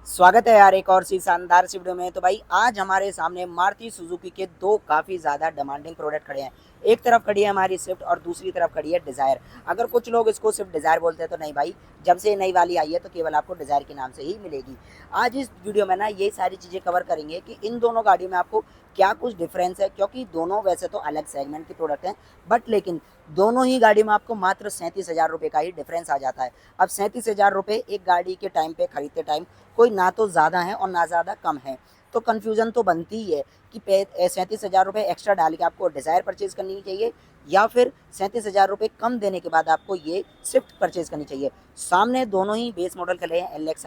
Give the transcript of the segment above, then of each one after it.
स्वागत है यार एक और सी शानदार सी वीडियो में। तो भाई आज हमारे सामने मारुति सुजुकी के दो काफ़ी ज़्यादा डिमांडिंग प्रोडक्ट खड़े हैं। एक तरफ खड़ी है हमारी स्विफ्ट और दूसरी तरफ खड़ी है डिज़ायर। अगर कुछ लोग इसको सिर्फ डिज़ायर बोलते हैं तो नहीं भाई, जब से नई वाली आई है तो केवल आपको डिज़ायर के नाम से ही मिलेगी। आज इस वीडियो में ना ये सारी चीज़ें कवर करेंगे कि इन दोनों गाड़ियों में आपको क्या कुछ डिफरेंस है, क्योंकि दोनों वैसे तो अलग सेगमेंट की प्रोडक्ट हैं, बट लेकिन दोनों ही गाड़ी में आपको मात्र 37,000 रुपये का ही डिफरेंस आ जाता है। अब 37,000 रुपये एक गाड़ी के टाइम पे खरीदते टाइम कोई ना तो ज़्यादा है और ना ज़्यादा कम है, तो कन्फ्यूज़न तो बनती ही है कि 37,000 रुपये एक्स्ट्रा डाल के आपको डिज़ायर परचेज़ करनी चाहिए या फिर 37,000 रुपये कम देने के बाद आपको ये स्विफ्ट परचेज़ करनी चाहिए। सामने दोनों ही बेस मॉडल खड़े हैं, एल एक्स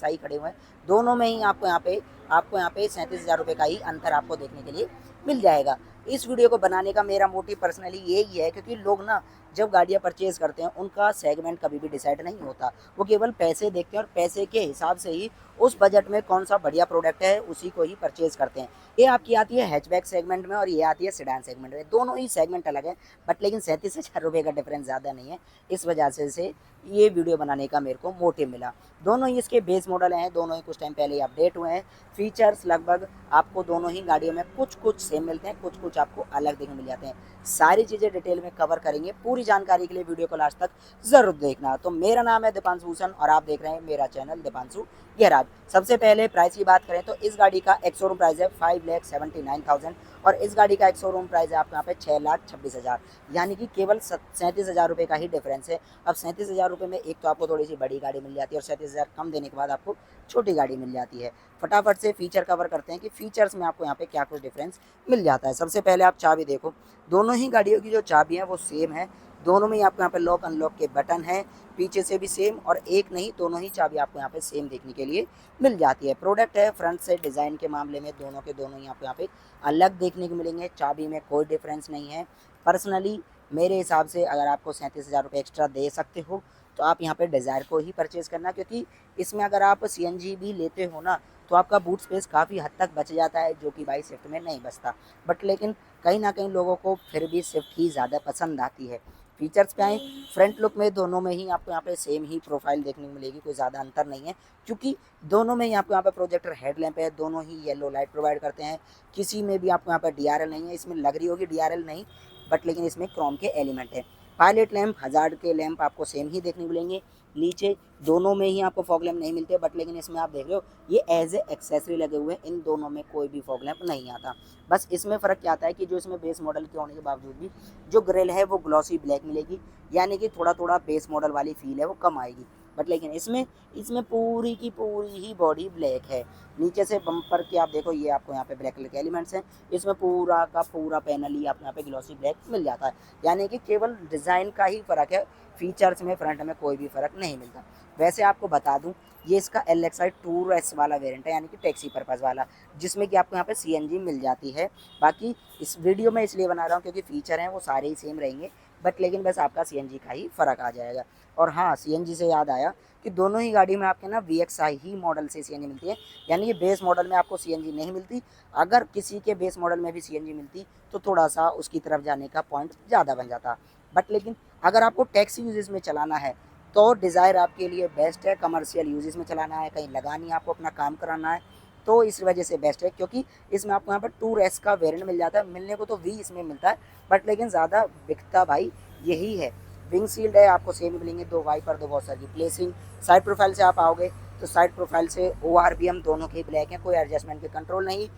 आई खड़े हुए हैं। दोनों में ही आपको यहाँ पे 37,000 रुपये का ही अंतर आपको देखने के लिए मिल जाएगा। इस वीडियो को बनाने का मेरा मोटिव पर्सनली यही है, क्योंकि लोग ना जब गाड़ियाँ परचेज़ करते हैं उनका सेगमेंट कभी भी डिसाइड नहीं होता। वो केवल पैसे देखते हैं और पैसे के हिसाब से ही उस बजट में कौन सा बढ़िया प्रोडक्ट है उसी को ही परचेज़ करते हैं। ये आपकी आती है हैचबैक सेगमेंट में और ये आती है सेडान सेगमेंट में। दोनों ही सेगमेंट अलग है, बट लेकिन 37,000 रुपये का डिफरेंस ज़्यादा नहीं है। इस वजह से ये वीडियो बनाने का मेरे को मोटिव मिला। दोनों ही इसके बेस मॉडल हैं, दोनों ही कुछ टाइम पहले ही अपडेट हुए हैं। फीचर्स लगभग आपको दोनों ही गाड़ियों में कुछ कुछ सेम मिलते हैं, कुछ कुछ आपको अलग देखने मिल जाते हैं। सारी चीज़ें डिटेल में कवर करेंगे। पूरी जानकारी के लिए वीडियो को लास्ट तक ज़रूर देखना। तो मेरा नाम है दीपांशु भूषण और आप देख रहे हैं मेरा चैनल दीपांशु गहराज। सबसे पहले प्राइस की बात करें तो इस गाड़ी का एक शोरूम प्राइस है 5,79,000 और इस गाड़ी का एक शोरूम प्राइस है आपको यहाँ पे 6,26,000, यानी कि केवल 37,000 रुपये का ही डिफरेंस है। अब 37,000 रुपये में एक तो आपको थोड़ी सी बड़ी गाड़ी मिल जाती है और 37,000 कम देने के बाद आपको छोटी गाड़ी मिल जाती है। फटाफट से फीचर कवर करते हैं कि फीचर्स में आपको यहाँ पे क्या कुछ डिफरेंस मिल जाता है। सबसे पहले आप चाबी देखो, दोनों ही गाड़ियों की जो चाबी है वो सेम है। दोनों में ही आपको यहाँ पे लॉक अनलॉक के बटन है, पीछे से भी सेम, और एक नहीं दोनों ही चाबी आपको यहाँ पे सेम देखने के लिए मिल जाती है। प्रोडक्ट है फ्रंट से डिज़ाइन के मामले में दोनों के दोनों ही आपको यहाँ पे अलग देखने को मिलेंगे। चाबी में कोई डिफरेंस नहीं है। पर्सनली मेरे हिसाब से अगर आपको 37,000 रुपये एक्स्ट्रा दे सकते हो तो आप यहाँ पे डिज़ायर को ही परचेज़ करना, क्योंकि इसमें अगर आप सीएनजी भी लेते हो ना तो आपका बूट स्पेस काफ़ी हद तक बच जाता है, जो कि भाई स्विफ्ट में नहीं बचता। बट लेकिन कहीं ना कहीं लोगों को फिर भी स्विफ्ट ही ज़्यादा पसंद आती है। फीचर्स पे आए, फ्रंट लुक में दोनों में ही आपको यहाँ पे सेम ही प्रोफाइल देखने को मिलेगी, कोई ज़्यादा अंतर नहीं है, क्योंकि दोनों में ही आपको यहाँ पे प्रोजेक्टर हेडलैम्प है, दोनों ही येलो लाइट प्रोवाइड करते हैं। किसी में भी आपको यहाँ पर डीआरएल नहीं है, इसमें लग रही होगी डीआरएल नहीं, बट लेकिन इसमें क्रोम के एलिमेंट है। पायलट लैंप, हजार्ड के लैंप आपको सेम ही देखने को मिलेंगे। नीचे दोनों में ही आपको फॉग लैंप नहीं मिलते, बट लेकिन इसमें आप देख रहे हो ये एज ए एक्सेसरी लगे हुए हैं। इन दोनों में कोई भी फॉग लैंप नहीं आता। बस इसमें फ़र्क क्या आता है कि जो इसमें बेस मॉडल के होने के बावजूद भी जो ग्रिल है वो ग्लॉसी ब्लैक मिलेगी, यानी कि थोड़ा थोड़ा बेस मॉडल वाली फील है वो कम आएगी। बट लेकिन इसमें इसमें पूरी की पूरी ही बॉडी ब्लैक है। नीचे से बम्पर के आप देखो, ये आपको यहाँ पे ब्लैक कलर के एलिमेंट्स हैं। इसमें पूरा का पूरा पैनल ही आपको यहाँ पे ग्लॉसी ब्लैक मिल जाता है, यानी कि केवल डिज़ाइन का ही फ़र्क है। फीचर्स में फ्रंट में कोई भी फ़र्क नहीं मिलता। वैसे आपको बता दूं, ये इसका LXI टूर एस वाला वेरिएंट है, यानी कि टैक्सी पर्पज़ वाला, जिसमें कि आपको यहाँ पे CNG मिल जाती है। बाकी इस वीडियो में इसलिए बना रहा हूँ क्योंकि फीचर हैं वो सारे ही सेम रहेंगे, बट लेकिन बस आपका CNG का ही फ़र्क आ जाएगा। और हाँ, CNG से याद आया कि दोनों ही गाड़ी में आपके ना VXI ही मॉडल से CNG मिलती है, यानी कि बेस मॉडल में आपको CNG नहीं मिलती। अगर किसी के बेस मॉडल में भी CNG मिलती तो थोड़ा सा उसकी तरफ जाने का पॉइंट ज़्यादा बन जाता। बट लेकिन अगर आपको टैक्सी यूजेस में चलाना है तो डिज़ायर आपके लिए बेस्ट है। कमर्शियल यूजेस में चलाना है, कहीं लगानी है, आपको अपना काम कराना है, तो इस वजह से बेस्ट है, क्योंकि इसमें आपको यहाँ पर टूर एस का वेरिएंट मिल जाता है। मिलने को तो वी इसमें मिलता है, बट लेकिन ज़्यादा बिकता भाई यही है। विंग शील्ड है आपको सेम मिलेंगे, दो वाइपर, दो बहुत सारी प्लेसिंग। साइड प्रोफाइल से आप आओगे तो साइड प्रोफाइल से ORBM दोनों के ब्लैक हैं, कोई एडजस्टमेंट के कंट्रोल नहीं।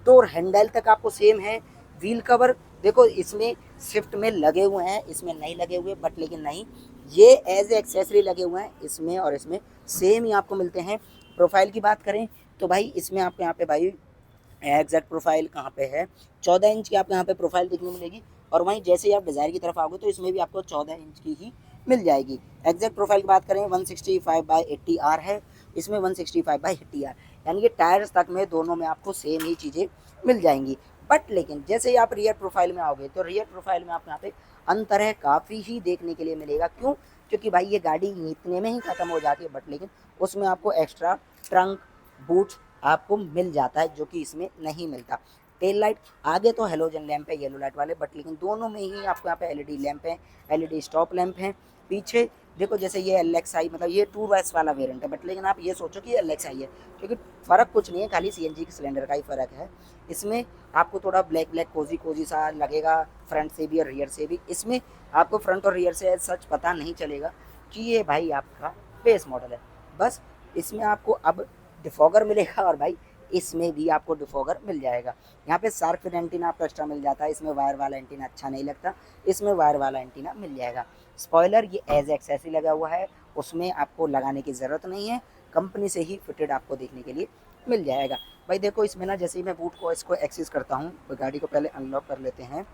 डोर हैंडल तक आपको सेम है। व्हील कवर देखो, इसमें स्विफ्ट में लगे हुए हैं, इसमें नहीं लगे हुए, बट लेकिन नहीं, ये एज ए एक्सेसरी लगे हुए हैं। इसमें और इसमें सेम ही आपको मिलते हैं। प्रोफाइल की बात करें तो भाई इसमें आपको यहाँ पे भाई एग्जैक्ट प्रोफाइल कहाँ पे है, 14 इंच की आपको यहाँ पे प्रोफाइल देखने मिलेगी। और वहीं जैसे ही आप डिज़ायर की तरफ आओगे तो इसमें भी आपको 14 इंच की ही मिल जाएगी। एग्जैक्ट प्रोफाइल की बात करें 165/80R है, इसमें 165/80R, यानी कि टायर्स तक में दोनों में आपको सेम ही चीज़ें मिल जाएंगी। बट लेकिन जैसे ही आप रियर प्रोफाइल में आओगे तो रियर प्रोफाइल में आपको यहाँ पे अंतर है काफ़ी ही देखने के लिए मिलेगा। क्यों? क्योंकि भाई ये गाड़ी इतने में ही ख़त्म हो जाती है, बट लेकिन उसमें आपको एक्स्ट्रा ट्रंक, बूट आपको मिल जाता है, जो कि इसमें नहीं मिलता। टेल लाइट, आगे तो हेलोजन लैंप है येलो लाइट वाले, बट लेकिन दोनों में ही आपको यहाँ पे एलईडी लैंप है, एलईडी स्टॉप लैंप है। पीछे देखो जैसे ये एलएक्सआई मतलब ये 2S वाला वेरिएंट है, बट लेकिन आप ये सोचो कि एलएक्सआई है, क्योंकि फ़र्क कुछ नहीं है, खाली सीएनजी के सिलेंडर का ही फ़र्क है। इसमें आपको थोड़ा ब्लैक ब्लैक कोजी कोजी सा लगेगा फ्रंट से भी और रियर से भी। इसमें आपको फ्रंट और रियर से सच पता नहीं चलेगा कि ये भाई आपका बेस मॉडल है। बस इसमें आपको अब डिफॉगर मिलेगा, और भाई इसमें भी आपको डिफॉगर मिल जाएगा। यहाँ पे शार्क फिन एंटीना आपको एक्स्ट्रा मिल जाता है, इसमें वायर वाला एंटीना अच्छा नहीं लगता, इसमें वायर वाला एंटीना मिल जाएगा। स्पॉइलर ये एज एक्सेसरी लगा हुआ है, उसमें आपको लगाने की ज़रूरत नहीं है, कंपनी से ही फिटेड आपको देखने के लिए मिल जाएगा। भाई देखो इसमें ना जैसे ही मैं बूट को इसको एक्सेस करता हूँ, तो गाड़ी को पहले अनलॉक कर लेते हैं।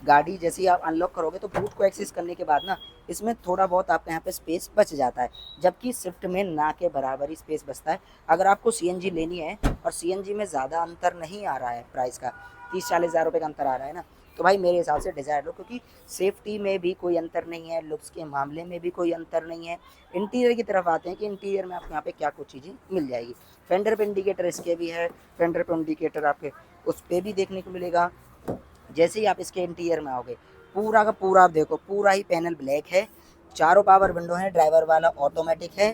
गाड़ी जैसे ही आप अनलॉक करोगे तो बूट को एक्सेस करने के बाद ना इसमें थोड़ा बहुत आपके यहाँ पे स्पेस बच जाता है, जबकि स्विफ्ट में ना के बराबर ही स्पेस बचता है। अगर आपको सीएनजी लेनी है और सीएनजी में ज़्यादा अंतर नहीं आ रहा है, प्राइस का 30-40 हज़ार रुपये का अंतर आ रहा है ना, तो भाई मेरे हिसाब से डिज़ायर लो, क्योंकि सेफ्टी में भी कोई अंतर नहीं है, लुक्स के मामले में भी कोई अंतर नहीं है। इंटीरियर की तरफ आते हैं कि इंटीरियर में आपको यहाँ पे क्या कुछ चीज़ें मिल जाएगी। फेंडर पे इंडिकेटर इसके भी है, फेंडर पे इंडिकेटर आपके उस पर भी देखने को मिलेगा। जैसे ही आप इसके इंटीरियर में आओगे पूरा का पूरा आप देखो पूरा ही पैनल ब्लैक है, चारों पावर विंडो है, ड्राइवर वाला ऑटोमेटिक है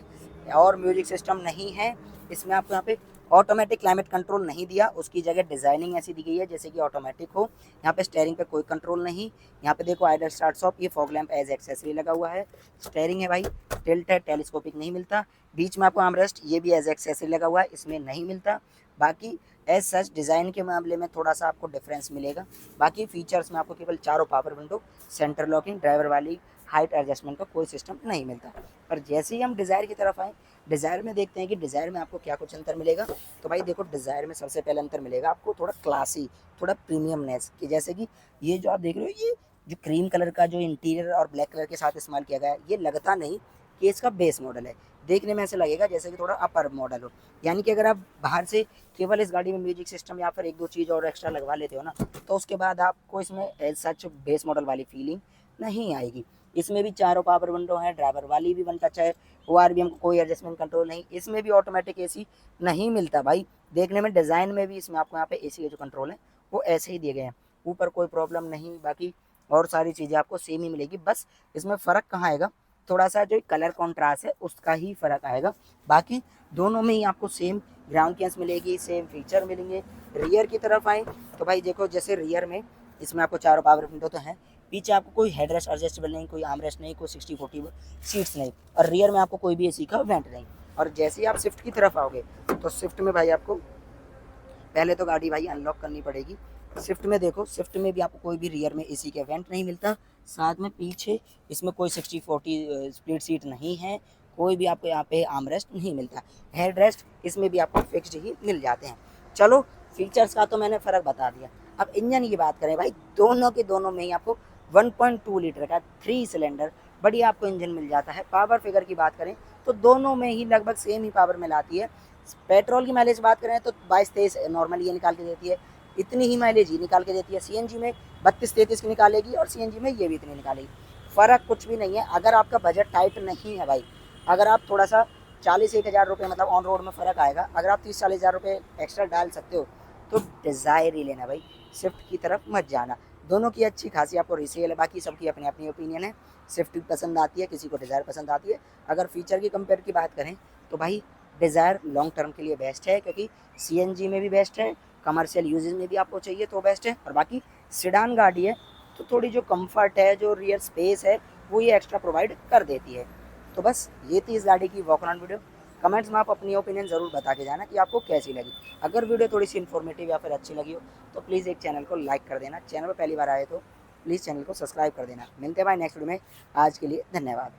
और म्यूजिक सिस्टम नहीं है। इसमें आपको यहाँ पे ऑटोमेटिक क्लाइमेट कंट्रोल नहीं दिया, उसकी जगह डिज़ाइनिंग ऐसी दी गई है जैसे कि ऑटोमेटिक हो। यहाँ पे स्टेयरिंग पे कोई कंट्रोल नहीं। यहाँ पे देखो आइडल स्टार्ट स्टॉप, ये फॉग लैंप एज एक्सेसरी लगा हुआ है। स्टेयरिंग है भाई, टिल्ट है, टेलीस्कोपिक नहीं मिलता। बीच में आपको आर्मरेस्ट, ये भी एज एक्सेसरी लगा हुआ है, इसमें नहीं मिलता। बाकी एज सच डिज़ाइन के मामले में थोड़ा सा आपको डिफरेंस मिलेगा। बाकी फीचर्स में आपको केवल चारों power window, centre locking, driver वाली हाइट एडजस्टमेंट का कोई सिस्टम नहीं मिलता। पर जैसे ही हम डिज़ायर की तरफ आएँ, डिज़ायर में देखते हैं कि डिज़ायर में आपको क्या कुछ अंतर मिलेगा। तो भाई देखो डिज़ायर में सबसे पहले अंतर मिलेगा आपको थोड़ा क्लासी, थोड़ा प्रीमियमनेस की, जैसे कि ये जो आप देख रहे हो, ये जो क्रीम कलर का जो इंटीरियर और ब्लैक कलर के साथ इस्तेमाल किया गया है, ये लगता नहीं कि इसका बेस मॉडल है। देखने में ऐसे लगेगा जैसे कि थोड़ा अपर मॉडल हो। यानी कि अगर आप बाहर से केवल इस गाड़ी में म्यूजिक सिस्टम या फिर एक दो चीज़ और एक्स्ट्रा लगवा लेते हो ना, तो उसके बाद आपको इसमें एज सच बेस मॉडल वाली फीलिंग नहीं आएगी। इसमें भी चारों पावर विंडो है, ड्राइवर वाली भी वन टच है, ORVM को कोई एडजस्टमेंट कंट्रोल नहीं। इसमें भी ऑटोमेटिक एसी नहीं मिलता भाई। देखने में डिज़ाइन में भी इसमें आपको यहाँ पे एसी के जो कंट्रोल है वो ऐसे ही दिए गए हैं, ऊपर कोई प्रॉब्लम नहीं। बाकी और सारी चीज़ें आपको सेम ही मिलेगी। बस इसमें फ़र्क कहाँ आएगा, थोड़ा सा जो कलर कॉन्ट्रास्ट है उसका ही फ़र्क आएगा। बाकी दोनों में ही आपको सेम ग्राउंड क्लियरेंस मिलेगी, सेम फीचर मिलेंगे। रियर की तरफ आए तो भाई देखो जैसे रियर में इसमें आपको चारों पावर विंडो तो है, पीछे आपको कोई हेडरेस्ट एडजस्टेबल नहीं, कोई आर्मरेस्ट नहीं, कोई 60-40 सीट्स नहीं, और रियर में आपको कोई भी एसी का वेंट नहीं। और जैसे ही आप स्विफ्ट की तरफ आओगे तो स्विफ्ट में भाई आपको पहले तो गाड़ी भाई अनलॉक करनी पड़ेगी। स्विफ्ट में देखो, स्विफ्ट में भी आपको कोई भी रियर में एसी का वेंट नहीं मिलता। साथ में पीछे इसमें कोई 60-40 स्प्लिट सीट नहीं है, कोई भी आपको यहाँ पे आर्मरेस्ट नहीं मिलता। हेड रेस्ट इसमें भी आपको फिक्स्ड ही मिल जाते हैं। चलो फीचर्स का तो मैंने फ़र्क बता दिया। अब इंजन की बात करें भाई, दोनों के दोनों में ही आपको 1.2 लीटर का 3 सिलेंडर बढ़िया आपको इंजन मिल जाता है। पावर फिगर की बात करें तो दोनों में ही लगभग सेम ही पावर मिलाती है। पेट्रोल की माइलेज बात करें तो 22-23 नॉर्मली ये निकाल के देती है, इतनी ही माइलेज ही निकाल के देती है। सीएनजी में 32-33 की निकालेगी और सीएनजी में ये भी इतनी निकालेगी। फ़र्क कुछ भी नहीं है। अगर आपका बजट टाइट नहीं है भाई, अगर आप थोड़ा सा 40-1 हज़ार रुपये मतलब ऑन रोड में फ़र्क आएगा, अगर आप 30-40 हज़ार रुपये एक्स्ट्रा डाल सकते हो तो डिज़ायर ही लेना भाई, स्विफ्ट की तरफ मत जाना। दोनों की अच्छी खासी आपको रीसेल है, बाकी सबकी अपनी अपनी ओपिनियन है। स्विफ्ट पसंद आती है, किसी को डिज़ायर पसंद आती है। अगर फीचर की कंपेयर की बात करें तो भाई डिज़ायर लॉन्ग टर्म के लिए बेस्ट है, क्योंकि सीएनजी में भी बेस्ट है, कमर्शियल यूजेज में भी आपको चाहिए तो बेस्ट है। और बाकी सिडान गाड़ी है तो थोड़ी जो कंफर्ट है, जो रियर स्पेस है, वो ये एक्स्ट्रा प्रोवाइड कर देती है। तो बस ये थी इस गाड़ी की वॉक अराउंड वीडियो। कमेंट्स में आप अपनी ओपिनियन ज़रूर बता के जाना कि आपको कैसी लगी। अगर वीडियो थोड़ी सी इन्फॉर्मेटिव या फिर अच्छी लगी हो तो प्लीज़ एक चैनल को लाइक कर देना। चैनल पर पहली बार आए तो प्लीज़ चैनल को सब्सक्राइब कर देना। मिलते हैं भाई नेक्स्ट वीडियो में। आज के लिए धन्यवाद।